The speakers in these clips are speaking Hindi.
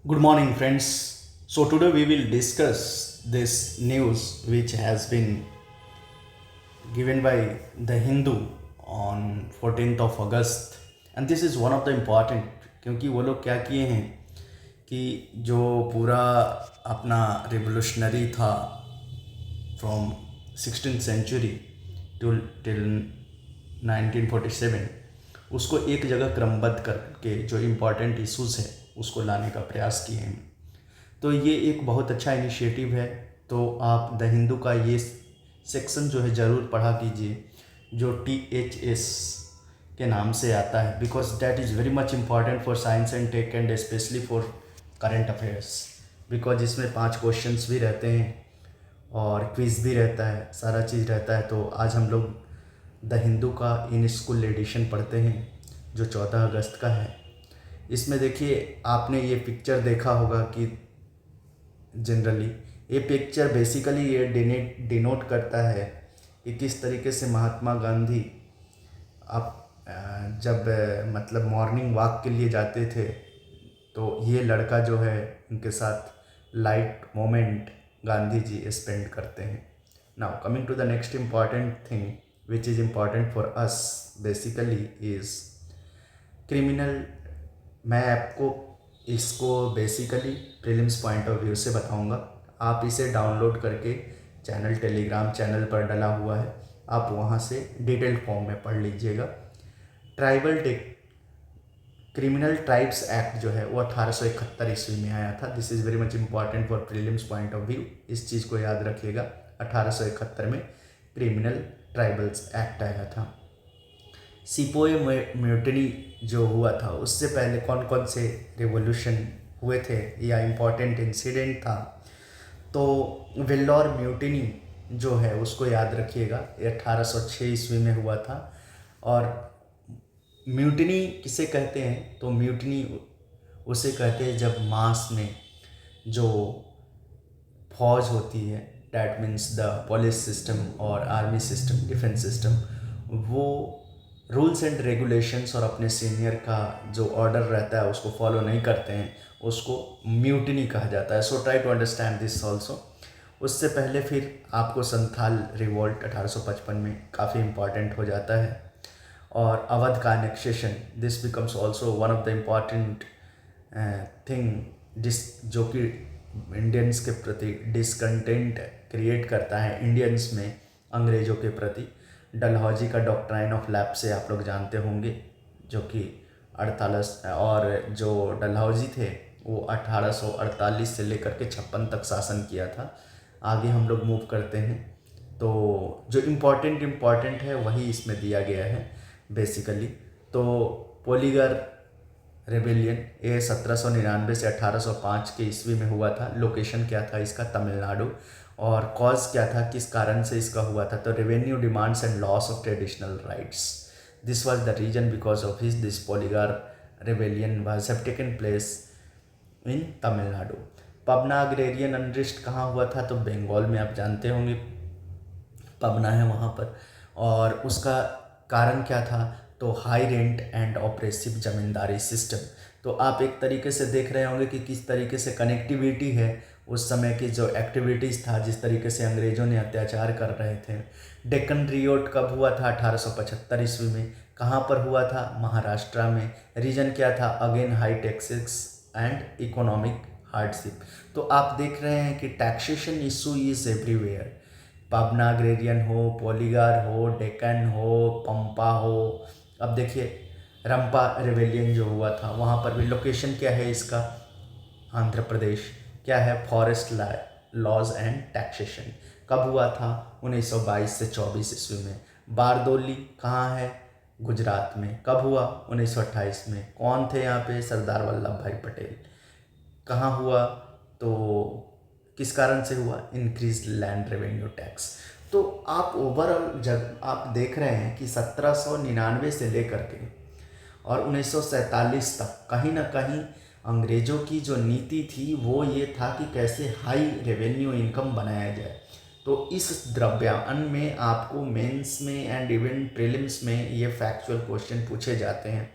Good morning, friends. So, today we will discuss this news which has been given by The Hindu on 14th of August. And this is one of the important क्योंकि वो लोग क्या किए हैं कि जो पूरा अपना रिवोल्यूशनरी था फ्रॉम 16th सेंचुरी टिल 1947 उसको एक जगह क्रमबद्ध करके जो इम्पोर्टेंट इश्यूज़ है उसको लाने का प्रयास किए हैं। तो ये एक बहुत अच्छा इनिशिएटिव है। तो आप द हिंदू का ये सेक्शन जो है ज़रूर पढ़ा कीजिए जो THS के नाम से आता है, because that is very much important for science and tech and specially for current affairs, because इसमें 5 क्वेश्चंस भी रहते हैं और क्विज़ भी रहता है, सारा चीज़ रहता है। तो आज हम लोग द हिंदू का इन स्कूल एडिशन पढ़ते हैं जो 14 अगस्त का है। इसमें देखिए आपने ये पिक्चर देखा होगा कि जनरली ये पिक्चर बेसिकली ये डिनोट करता है कि किस तरीके से महात्मा गांधी आप जब मतलब मॉर्निंग वॉक के लिए जाते थे तो ये लड़का जो है उनके साथ light moment Gandhi ji spend करते हैं। Now coming to the next important thing which is important for us basically is criminal. मैं आपको इसको basically prelims point of view से बताऊंगा। आप इसे डाउनलोड करके चैनल टेलीग्राम चैनल पर डला हुआ है, आप वहाँ से डिटेल्ड फॉर्म में पढ़ लीजिएगा। ट्राइबल क्रिमिनल ट्राइब्स एक्ट जो है वो 1871 ईस्वी में आया था। This is very much important for prelims point of view, इस चीज़ को याद रखिएगा। 1871 में क्रिमिनल ट्राइबल्स एक्ट आया था। सिपोए म्यूटनी जो हुआ था उससे पहले कौन कौन से रिवॉल्यूशन हुए थे या इम्पोर्टेंट इंसिडेंट था, तो वेल्लोर म्यूटनी जो है उसको याद रखिएगा, ये 1806 ईस्वी में हुआ था। और म्यूटनी किसे कहते हैं, तो म्यूटनी उसे कहते हैं जब मास में जो फौज होती है, that means the police system और आर्मी सिस्टम, डिफेंस सिस्टम, वो रूल्स एंड रेगुलेशंस और अपने सीनियर का जो ऑर्डर रहता है उसको फॉलो नहीं करते हैं, उसको म्यूटनी कहा जाता है। So try to understand this also. उससे पहले फिर आपको संथाल रिवोल्ट 1855 में काफ़ी इम्पॉर्टेंट हो जाता है। और अवध का annexation, this becomes also one of the important thing जो कि इंडियंस के प्रति डिसकंटेंट क्रिएट करता है इंडियंस में अंग्रेज़ों के प्रति। डलहौजी का डॉक्ट्राइन ऑफ लैप्स से आप लोग जानते होंगे, जो कि 48 और जो डलहौजी थे वो 1848 से लेकर के 56 तक शासन किया था। आगे हम लोग मूव करते हैं तो जो इम्पॉर्टेंट है वही इसमें दिया गया है बेसिकली। तो पोलीगर रेबेलियन ये 1799 से 1805 के ईस्वी में हुआ था। लोकेशन क्या था इसका, तमिलनाडु। और कॉज क्या था, किस कारण से इसका हुआ था, तो revenue demands and loss of traditional rights, this was the reason because of his this Poligar rebellion was have taken place in Tamil Nadu. Pabna agrarian unrest कहाँ हुआ था, तो बंगाल में, आप जानते होंगे पबना है वहाँ पर। और उसका कारण क्या था, तो high rent and oppressive zamindari system. तो आप एक तरीके से देख रहे होंगे कि किस तरीके से कनेक्टिविटी है उस समय की जो एक्टिविटीज़ था, जिस तरीके से अंग्रेज़ों ने अत्याचार कर रहे थे। डेक्कन रियोट कब हुआ था, 1875 ईस्वी में। कहाँ पर हुआ था, महाराष्ट्र में। रीजन क्या था, again high taxes and economic hardship. तो आप देख रहे हैं कि taxation issue is everywhere. Pabna agrarian हो, पोलीगार हो, डेक्कन हो, पंपा हो। अब देखिए रंपा रेवेलियन जो हुआ था वहाँ पर भी लोकेशन क्या है इसका, आंध्र प्रदेश। क्या है, फॉरेस्ट लॉज एंड टैक्सेशन। कब हुआ था, 1922 से 24 ईस्वी में। बारदोली कहाँ है, गुजरात में। कब हुआ, 1928 में। कौन थे यहाँ पे, सरदार वल्लभ भाई पटेल। कहाँ हुआ, तो किस कारण से हुआ, इंक्रीज लैंड रेवेन्यू टैक्स। तो आप ओवरऑल जब आप देख रहे हैं कि 1799 से लेकर के और 1947 तक कहीं ना कहीं अंग्रेज़ों की जो नीति थी वो ये था कि कैसे हाई रेवेन्यू इनकम बनाया जाए। तो इस द्रव्यायन में आपको मेंस में एंड इवन प्रीलिम्स में ये फैक्चुअल क्वेश्चन पूछे जाते हैं।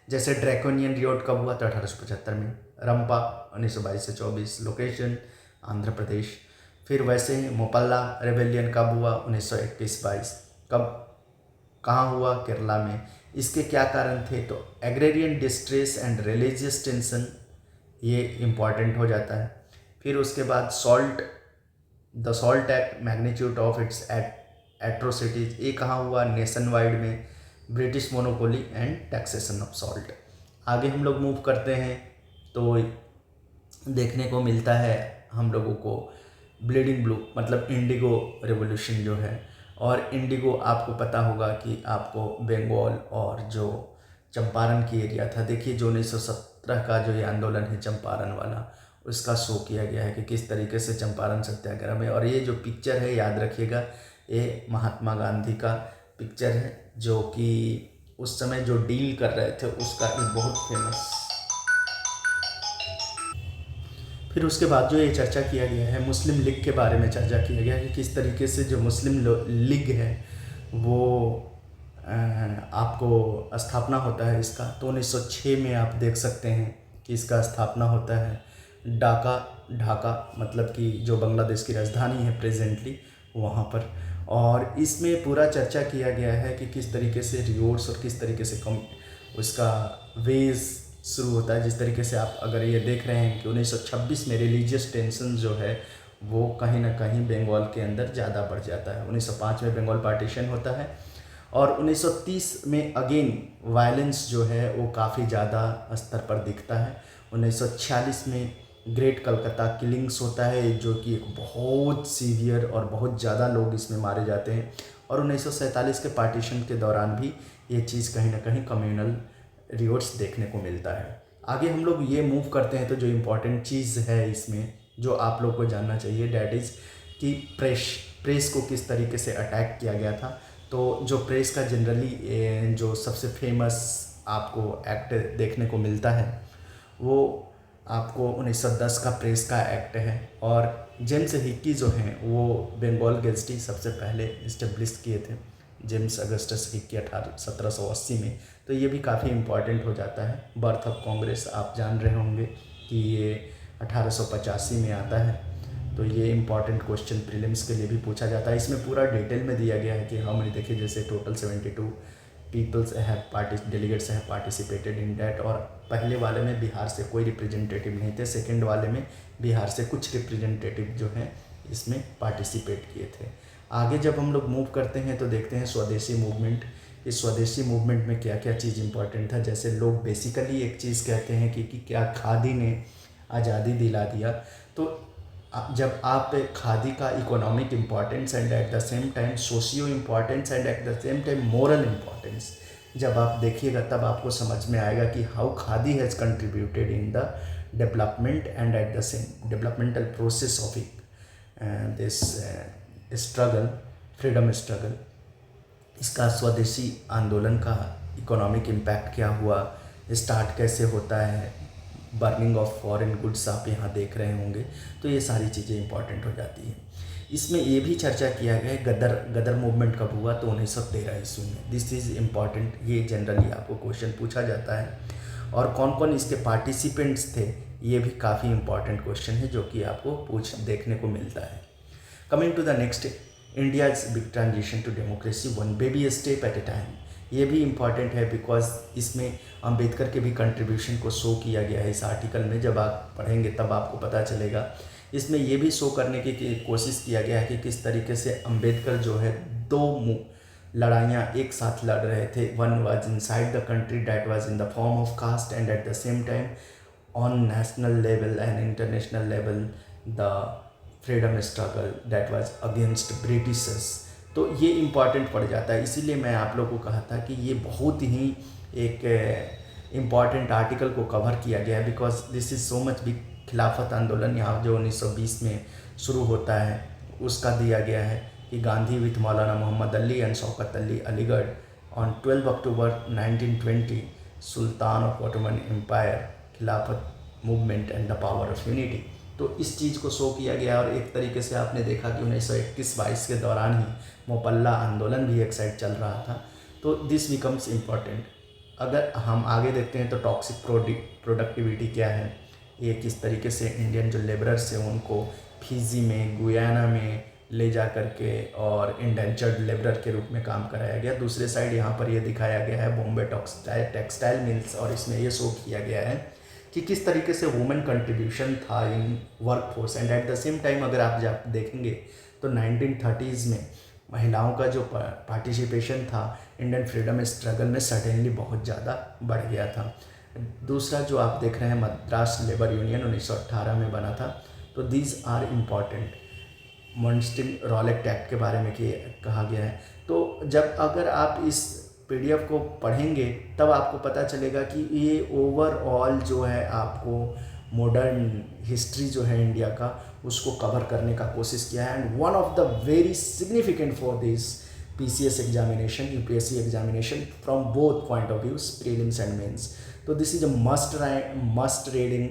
जैसे ड्रैकोनियन रियोट कब हुआ था, 1875 में। रंपा 1922 से 24, लोकेशन आंध्र प्रदेश। फिर वैसे ही मोपल्ला रेबेलियन कब हुआ? 1921-22। कब, कहाँ हुआ? केरला में। इसके क्या कारण थे? तो agrarian distress and religious tension, ये इम्पॉर्टेंट हो जाता है। फिर उसके बाद the salt act, magnitude of its atrocities, ये कहाँ हुआ? नेशन वाइड में, British monopoly and taxation of salt. आगे हम लोग मूव करते हैं तो देखने को मिलता है हम लोगों को ब्लीडिंग ब्लू, मतलब इंडिगो रेवोल्यूशन जो है। और इंडिगो आपको पता होगा कि आपको बंगाल और जो चंपारण की एरिया था, देखिए जो 1917 का जो ये आंदोलन है चंपारण वाला, उसका शो किया गया है कि किस तरीके से चंपारण सत्याग्रह में। और ये जो पिक्चर है याद रखिएगा, ये महात्मा गांधी का पिक्चर है, जो कि उस समय जो डील कर रहे थे उसका एक बहुत फेमस। फिर उसके बाद जो ये चर्चा किया गया है मुस्लिम लीग के बारे में चर्चा किया गया है कि किस तरीके से जो मुस्लिम लीग है वो आपको स्थापना होता है इसका। तो 1906 में आप देख सकते हैं कि इसका स्थापना होता है ढाका मतलब कि जो बांग्लादेश की राजधानी है प्रेजेंटली, वहाँ पर। और इसमें पूरा चर्चा किया गया है कि किस तरीके से रिवोल्ट्स और किस तरीके से उसका वेज शुरू होता है। जिस तरीके से आप अगर ये देख रहे हैं कि 1926 में रिलीजियस टेंशन जो है वो कहीं ना कहीं बंगाल के अंदर ज़्यादा बढ़ जाता है। 1905 में बंगाल पार्टीशन होता है और 1930 में अगेन वायलेंस जो है वो काफ़ी ज़्यादा स्तर पर दिखता है। 1946 में ग्रेट कलकत्ता किलिंग्स होता है, जो कि एक बहुत सीवियर और बहुत ज़्यादा लोग इसमें मारे जाते हैं। और 1947 के पार्टीशन के दौरान भी ये चीज़ कहीं ना कहीं कम्युनल रिवोल्ट्स देखने को मिलता है। आगे हम लोग ये मूव करते हैं तो जो इम्पोर्टेंट चीज़ है इसमें जो आप लोग को जानना चाहिए, डैट इज़ कि प्रेस को किस तरीके से अटैक किया गया था। तो जो प्रेस का जनरली जो सबसे फेमस आपको एक्ट देखने को मिलता है वो आपको 1910 का प्रेस का एक्ट है। और जेम्स हिक्की जो हैं वो बंगाल गेज़ेटी सबसे पहले इस्टेब्लिश किए थे, जेम्स अगस्टस हिक्की 1780 में। तो ये भी काफ़ी इम्पॉर्टेंट हो जाता है। बर्थ ऑफ कांग्रेस आप जान रहे होंगे कि ये 1885 में आता है। तो ये इम्पॉर्टेंट क्वेश्चन प्रीलिम्स के लिए भी पूछा जाता है। इसमें पूरा डिटेल में दिया गया है कि हम देखिए जैसे total 72 peoples delegates have participated in that. और पहले वाले में बिहार से कोई रिप्रेजेंटेटिव नहीं थे, सेकेंड वाले में बिहार से कुछ रिप्रेजेंटेटिव जो हैं इसमें पार्टिसिपेट किए थे। आगे जब हम लोग मूव करते हैं तो देखते हैं स्वदेशी मूवमेंट। इस स्वदेशी मूवमेंट में क्या क्या चीज़ इंपॉर्टेंट था। जैसे लोग बेसिकली एक चीज़ कहते हैं कि क्या खादी ने आज़ादी दिला दिया। तो जब आप खादी का economic importance and at the same time socio importance and at the same time moral importance जब आप देखिएगा तब आपको समझ में आएगा कि how khadi has contributed in the development and at the same developmental process of this struggle, freedom struggle. इसका स्वदेशी आंदोलन का इकोनॉमिक इम्पैक्ट क्या हुआ, स्टार्ट कैसे होता है, बर्निंग ऑफ फॉरेन गुड्स आप यहाँ देख रहे होंगे। तो ये सारी चीज़ें इंपॉर्टेंट हो जाती हैं। इसमें ये भी चर्चा किया गया है गदर मूवमेंट कब हुआ, तो 1913 ईस्वी में। दिस इज़ इम्पॉर्टेंट, ये जनरली आपको क्वेश्चन पूछा जाता है। और कौन कौन इसके पार्टिसिपेंट्स थे ये भी काफ़ी इंपॉर्टेंट क्वेश्चन है जो कि आपको देखने को मिलता है। Coming to the next, India's big transition to democracy one baby step at a time. ये भी इम्पॉर्टेंट है बिकॉज इसमें अंबेडकर के भी कंट्रीब्यूशन को शो किया गया है इस आर्टिकल में। जब आप पढ़ेंगे तब आपको पता चलेगा। इसमें ये भी शो करने की कोशिश किया गया है कि किस तरीके से अंबेडकर जो है दो लड़ाइयाँ एक साथ लड़ रहे थे। One was inside the country, that was in the form of caste, and at the same time on national level and international level the freedom struggle that was against britishers. तो ये इम्पॉर्टेंट पड़ जाता है। इसीलिए मैं आप लोगों को कहा था कि ये बहुत ही एक इम्पॉर्टेंट आर्टिकल को कवर किया गया है because this is so much big. खिलाफत आंदोलन यहाँ जो 1920 में शुरू होता है उसका दिया गया है कि Gandhi with Maulana Mohammad Ali and Shaukat Ali Aligarh on 12 October 1920 sultan of Ottoman empire, Khilafat movement and the power of unity. तो इस चीज़ को शो किया गया। और एक तरीके से आपने देखा कि 1921-22 के दौरान ही मोपल्ला आंदोलन भी एक साइड चल रहा था। तो दिस बिकम्स इम्पॉर्टेंट। अगर हम आगे देखते हैं तो टॉक्सिक प्रोडक्टिविटी क्या है, ये किस तरीके से इंडियन जो लेबरर्स हैं उनको फिजी में, गुयाना में ले जा करके और इंडेंचर्ड लेबर के रूप में काम कराया गया। दूसरे साइड यहाँ पर ये दिखाया गया है बॉम्बे टेक्सटाइल मिल्स, और इसमें ये शो किया गया है कि किस तरीके से वुमेन कंट्रीब्यूशन था in work force. And at the same time अगर आप जब देखेंगे तो 1930s में महिलाओं का जो पार्टिसिपेशन था इंडियन फ्रीडम स्ट्रगल में सडनली बहुत ज़्यादा बढ़ गया था। दूसरा जो आप देख रहे हैं मद्रास लेबर यूनियन 1918 में बना था। तो दीज आर इम्पॉर्टेंट। मॉन्स्टिन रॉलेट एक्ट के बारे में कहा गया है। तो जब अगर आप इस पीडीएफ को पढ़ेंगे तब आपको पता चलेगा कि ये ओवरऑल जो है आपको मॉडर्न हिस्ट्री जो है इंडिया का उसको कवर करने का कोशिश किया है। And one of the very significant for this PCS examination, UPSC examination from both point of views, prelims and mains. तो this is a must reading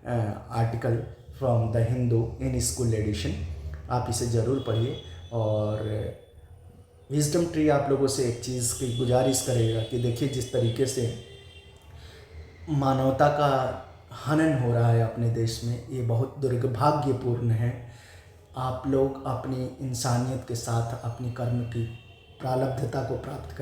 article from the Hindu in school edition. आप इसे ज़रूर पढ़िए। और विजडम ट्री आप लोगों से एक चीज़ की गुजारिश करेगा कि देखिए जिस तरीके से मानवता का हनन हो रहा है अपने देश में, ये बहुत दुर्भाग्यपूर्ण है। आप लोग अपनी इंसानियत के साथ अपनी कर्म की प्रारब्धता को प्राप्त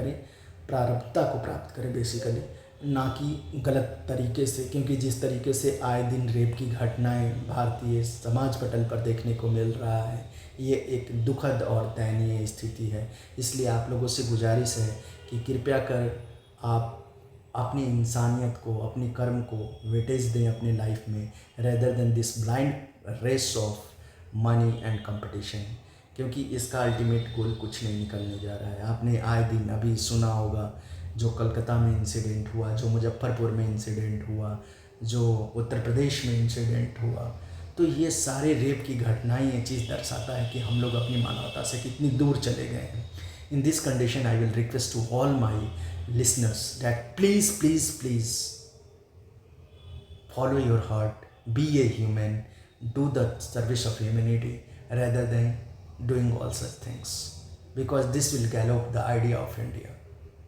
करें बेसिकली, ना कि गलत तरीके से। क्योंकि जिस तरीके से आए दिन रेप की घटनाएं भारतीय समाज पटल पर देखने को मिल रहा है, ये एक दुखद और दयनीय स्थिति है। इसलिए आप लोगों से गुजारिश है कि कृपया कर आप अपनी इंसानियत को, अपनी कर्म को वेटेज दें अपनी लाइफ में, rather than this blind race of money and competition. क्योंकि इसका अल्टीमेट गोल कुछ नहीं निकलने जा रहा है। आपने आए दिन अभी सुना होगा जो कलकत्ता में इंसिडेंट हुआ, जो मुजफ्फरपुर में इंसिडेंट हुआ, जो उत्तर प्रदेश में इंसिडेंट हुआ। तो ये सारे रेप की घटनाएं ये चीज़ दर्शाता है कि हम लोग अपनी मानवता से कितनी दूर चले गए हैं। In this condition I will request to all my listeners that please follow your heart, be a human, do the service of humanity rather than doing all such things, because this will gallop the idea of India.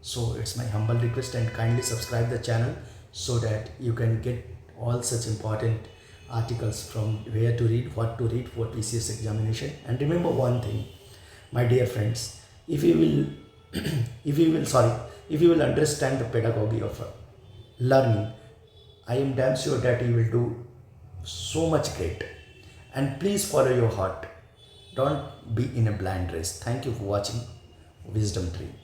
So it's my humble request, and kindly subscribe the channel so that you can get all such important articles from where to read, what to read for PCS examination. And remember one thing, my dear friends, if you will understand the pedagogy of learning, I am damn sure that you will do so much great. And please follow your heart. Don't be in a blind race. Thank you for watching Wisdom Tree.